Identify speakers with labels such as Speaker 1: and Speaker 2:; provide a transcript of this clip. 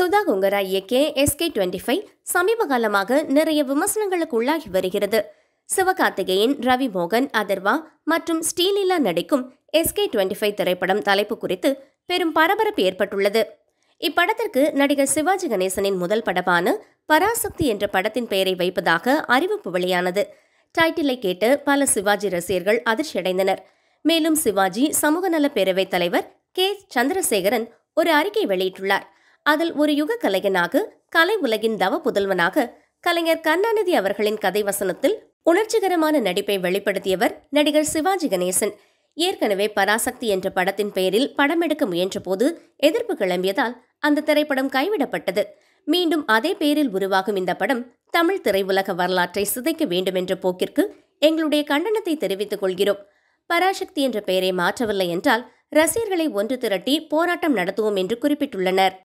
Speaker 1: சுதா கொங்கரா இயக்கிய SK25 சமீப காலமாக நிறைய விமர்சனங்களுக்கு உள்ளாகி வருகிறது. சிவகார்த்திகேயன், ரவி மோகன், அதர்வா மற்றும் ஸ்ரீலீலா நடிக்கும் SK25 திரைப்படம் தலைப்பு குறித்து பெரும் பரபரப்பு ஏற்பட்டுள்ளது. இப்படத்திற்கு நடிகர் சிவாஜி கணேசனின் முதல் படமான பராசக்தி என்ற படத்தின் பெயரை வைப்பதாக அறிவிப்பு வெளியானது. டைட்டிலை கேட்டு பல சிவாஜி ரசிகர்கள் அதிர்ச்சியடைந்தனர். மேலும் சிவாஜி சமூக நல பேரவைத் தலைவர் K. சந்திரசேகரன் ஒரு அறிக்கை வெளியிட்டுள்ளார். அதில் ஒரு யுக கலைஞனாக, கலை உலகின் தவ புதல்வனாக கலைஞர் கருணாநிதி அவர்களின் கதை வசனத்தில் உணர்ச்சிகரமான நடிப்பை வெளிப்படுத்தியவர் நடிகர் சிவாஜி கணேசன். ஏற்கனவே பராசக்தி என்ற படத்தின் பெயரில் படம் எடுக்க முயன்றபோது எதிர்ப்பு கிளம்பியதால் அந்த திரைப்படம் கைவிடப்பட்டது. மீண்டும் அதே பெயரில் உருவாகும் இந்த படம் தமிழ் திரையுலக வரலாற்றை சிதைக்க வேண்டும் என்ற போக்கிற்கு எங்களுடைய கண்டனத்தை தெரிவித்துக் கொள்கிறோம். பராசக்தி என்ற பெயரை மாற்றவில்லை என்றால் ரசிகர்களை ஒன்று திரட்டி போராட்டம் நடத்துவோம் என்று குறிப்பிட்டுள்ளனர்.